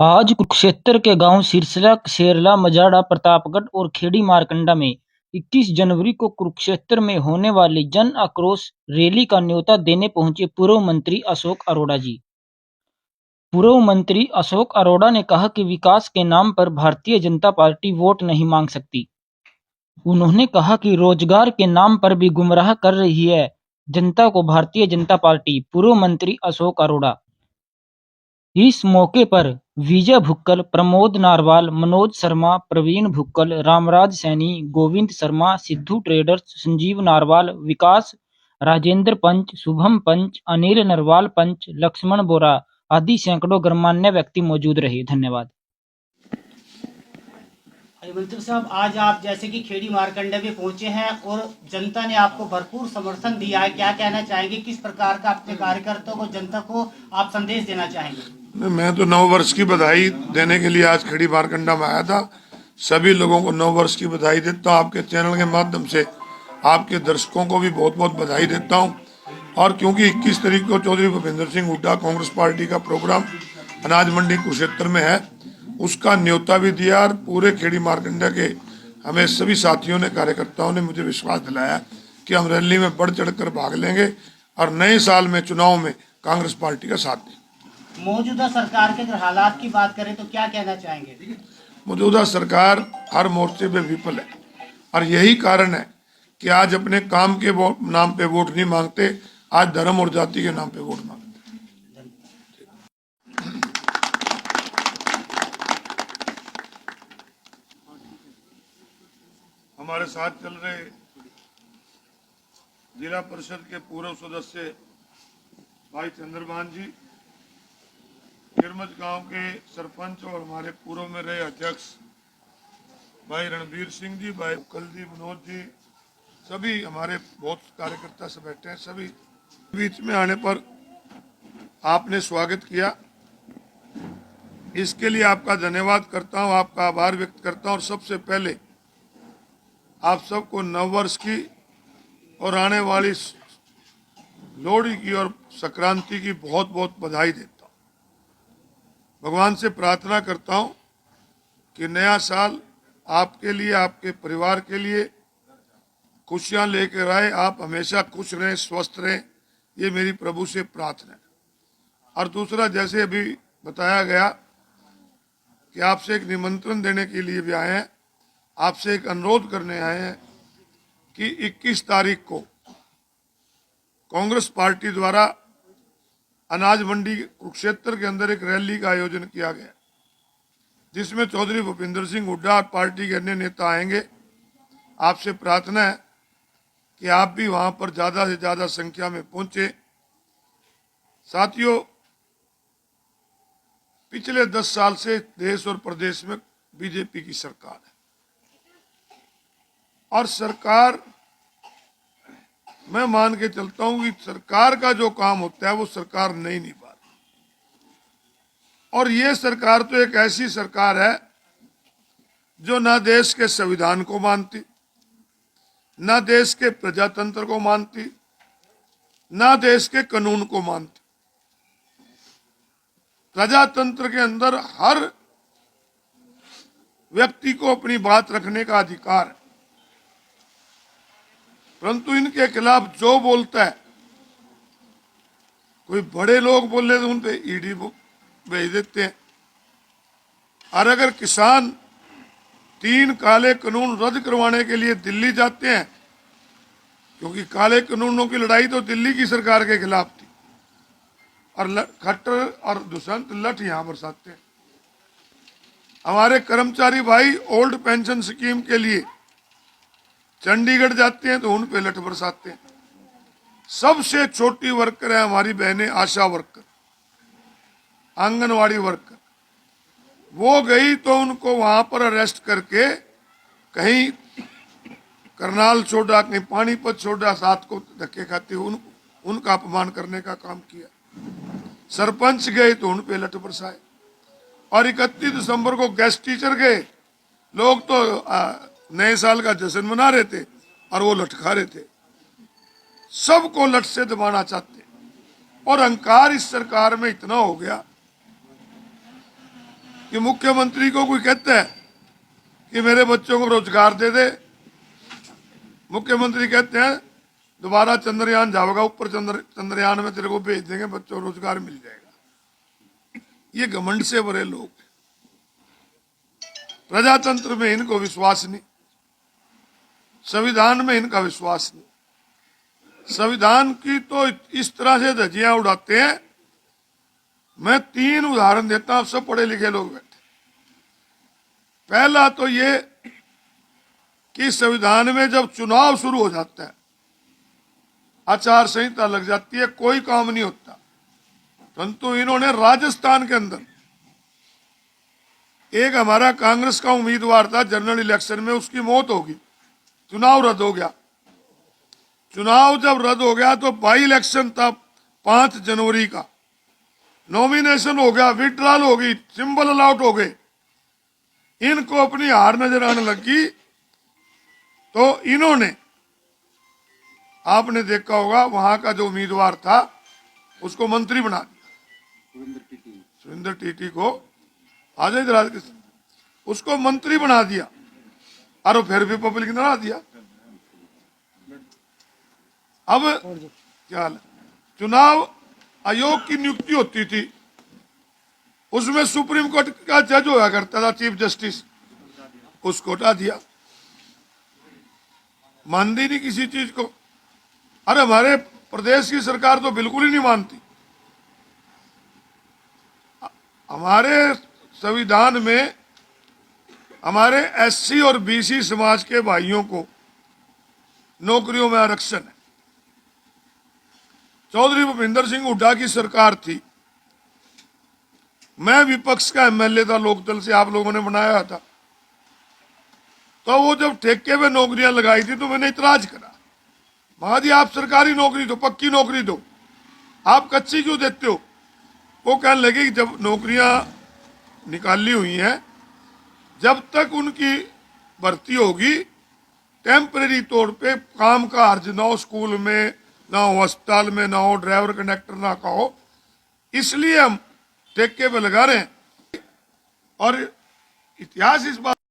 आज कुरुक्षेत्र के गांव सिरसला, शेरला, मजाड़ा, प्रतापगढ़ और खेड़ी मारकंडा में 21 जनवरी को कुरुक्षेत्र में होने वाली जन आक्रोश रैली का न्योता देने पहुंचे पूर्व मंत्री अशोक अरोड़ा जी। पूर्व मंत्री अशोक अरोड़ा ने कहा कि विकास के नाम पर भारतीय जनता पार्टी वोट नहीं मांग सकती। उन्होंने कहा कि रोजगार के नाम पर भी गुमराह कर रही है जनता को भारतीय जनता पार्टी। पूर्व मंत्री अशोक अरोड़ा। इस मौके पर विजय भुक्कल, प्रमोद नारवाल, मनोज शर्मा, प्रवीण भुक्कल, रामराज सैनी, गोविंद शर्मा, सिद्धू ट्रेडर्स, संजीव नारवाल, विकास, राजेंद्र पंच, शुभम पंच, अनिल नरवाल पंच, लक्ष्मण बोरा आदि सैकड़ों गणमान्य व्यक्ति मौजूद रहे। धन्यवाद। मंत्री साहब, आज आप जैसे कि खेड़ी मारकंडे में पहुंचे हैं और जनता ने आपको भरपूर समर्थन दिया है, क्या कहना चाहेंगे? किस प्रकार का अपने कार्यकर्ताओं को, जनता को आप संदेश देना चाहेंगे? मैं तो नव वर्ष की बधाई देने के लिए आज खेड़ी मारकंडा में आया था। सभी लोगों को नव वर्ष की बधाई देता हूँ। आपके चैनल के माध्यम से आपके दर्शकों को भी बहुत बहुत बधाई देता हूँ। और क्योंकि 21 तारीख को चौधरी भूपेंद्र सिंह हुड्डा कांग्रेस पार्टी का प्रोग्राम अनाज मंडी कुरुक्षेत्र में है, उसका न्योता भी दिया और पूरे खेड़ी मारकंडा के हमें सभी साथियों ने, कार्यकर्ताओं ने मुझे विश्वास दिलाया कि हम रैली में बढ़ चढ़कर भाग लेंगे और नए साल में चुनाव में कांग्रेस पार्टी का साथ देंगे। मौजूदा सरकार के अगर हालात की बात करें तो क्या कहना चाहेंगे? मौजूदा सरकार हर मोर्चे पे विफल है और यही कारण है कि आज अपने काम के नाम पे वोट नहीं मांगते, आज धर्म और जाति के नाम पे वोट मांगते। हमारे साथ चल रहे जिला परिषद के पूर्व सदस्य भाई चंद्रभान जी, किरमच गांव के सरपंच और हमारे पूर्व में रहे अध्यक्ष भाई रणबीर सिंह जी, भाई कुलदीप, मनोज जी, सभी हमारे बहुत कार्यकर्ता से बैठे हैं। सभी बीच में आने पर आपने स्वागत किया, इसके लिए आपका धन्यवाद करता हूं, आपका आभार व्यक्त करता हूं। और सबसे पहले आप सबको नववर्ष की और आने वाली लोहड़ी की और संक्रांति की बहुत बहुत बधाई देता हूं। भगवान से प्रार्थना करता हूं कि नया साल आपके लिए, आपके परिवार के लिए खुशियां लेकर आए। आप हमेशा खुश रहें, स्वस्थ रहें, ये मेरी प्रभु से प्रार्थना है। और दूसरा, जैसे अभी बताया गया कि आपसे एक निमंत्रण देने के लिए भी आए हैं, आपसे एक अनुरोध करने आए हैं कि 21 तारीख को कांग्रेस पार्टी द्वारा अनाज मंडी कुरुक्षेत्र के अंदर एक रैली का आयोजन किया गया, जिसमें चौधरी भूपेंद्र सिंह हुड्डा और पार्टी के अन्य नेता आएंगे। आपसे प्रार्थना है कि आप भी वहां पर ज्यादा से ज्यादा संख्या में पहुंचे। साथियों, पिछले 10 साल से देश और प्रदेश में बीजेपी की सरकार है और सरकार, मैं मान के चलता हूं कि सरकार का जो काम होता है वो सरकार नहीं निभा रही। और ये सरकार तो एक ऐसी सरकार है जो ना देश के संविधान को मानती, ना देश के प्रजातंत्र को मानती, ना देश के कानून को मानती। प्रजातंत्र के अंदर हर व्यक्ति को अपनी बात रखने का अधिकार है, परंतु इनके खिलाफ जो बोलता है, कोई बड़े लोग बोले तो उन पे ईडी भेज देते हैं। और अगर किसान 3 काले कानून रद्द करवाने के लिए दिल्ली जाते हैं, क्योंकि काले कानूनों की लड़ाई तो दिल्ली की सरकार के खिलाफ थी, और खट्टर और दुष्यंत लठ यहां बरसाते हैं। हमारे कर्मचारी भाई ओल्ड पेंशन स्कीम के लिए चंडीगढ़ जाते हैं तो उन पे लठ बरसाते हैं। सबसे छोटी वर्कर है हमारी बहनें, आशा वर्कर, आंगनवाड़ी वर्कर, वो गई तो उनको वहां पर अरेस्ट करके कहीं करनाल छोड़ा, कहीं पानीपत छोड़ा, साथ को धक्के खाते उनका अपमान करने का काम किया। सरपंच गए तो उन पे लठ बरसाए। और 31 दिसंबर को गेस्ट टीचर गए, लोग तो नए साल का जश्न मना रहे थे और वो लटका रहे थे। सबको लठ से दबाना चाहते और अहंकार इस सरकार में इतना हो गया कि मुख्यमंत्री को कोई कहता है कि मेरे बच्चों को रोजगार दे दे, मुख्यमंत्री कहते हैं दोबारा चंद्रयान जाओगा ऊपर, चंद्रयान में तेरे को भेज देंगे, बच्चों को रोजगार मिल जाएगा। ये घमंड से भरे लोग, प्रजातंत्र में इनको विश्वास नहीं, संविधान में इनका विश्वास नहीं। संविधान की तो इस तरह से धज्जियां उड़ाते हैं। मैं 3 उदाहरण देता हूं, सब पढ़े लिखे लोग बैठे। पहला तो ये कि संविधान में जब चुनाव शुरू हो जाता है, आचार संहिता लग जाती है, कोई काम नहीं होता। परंतु इन्होंने राजस्थान के अंदर एक हमारा कांग्रेस का उम्मीदवार था जनरल इलेक्शन में, उसकी मौत होगी, चुनाव रद्द हो गया। चुनाव जब रद्द हो गया तो बाई इलेक्शन था 5 जनवरी का, नॉमिनेशन हो गया, विड्रॉल हो गई, सिंबल अलाउट हो गए। इनको अपनी हार नजर आने लगी तो इन्होंने, आपने देखा होगा वहां का जो उम्मीदवार था उसको मंत्री बना दिया, सुरेंद्र टीटी को, आ जाए इधर कृष्ण, उसको मंत्री बना दिया और फिर भी पब्लिक ने हरा दिया। अब क्या हाल है? चुनाव आयोग की नियुक्ति होती थी, उसमें सुप्रीम कोर्ट का जज होया करता था, चीफ जस्टिस, उसको हटा दिया, मानती नहीं किसी चीज को। अरे हमारे प्रदेश की सरकार तो बिल्कुल ही नहीं मानती। हमारे संविधान में हमारे एससी और बीसी समाज के भाइयों को नौकरियों में आरक्षण है। चौधरी भूपिंदर सिंह हुड्डा की सरकार थी, मैं विपक्ष का एमएलए था, लोकदल से आप लोगों ने बनाया था, तो वो जब ठेके पे नौकरियां लगाई थी तो मैंने इतराज करा, महाजी आप सरकारी नौकरी दो, पक्की नौकरी दो, आप कच्ची क्यों देते हो? वो कहने लगे कि जब नौकरियां निकाली हुई हैं, जब तक उनकी भर्ती होगी टेम्परेरी तौर पे काम का अर्ज ना हो, स्कूल में ना हो, अस्पताल में ना हो, ड्राइवर कंडक्टर ना का हो, इसलिए हम ठेके पे लगा रहे हैं। और इतिहास इस बात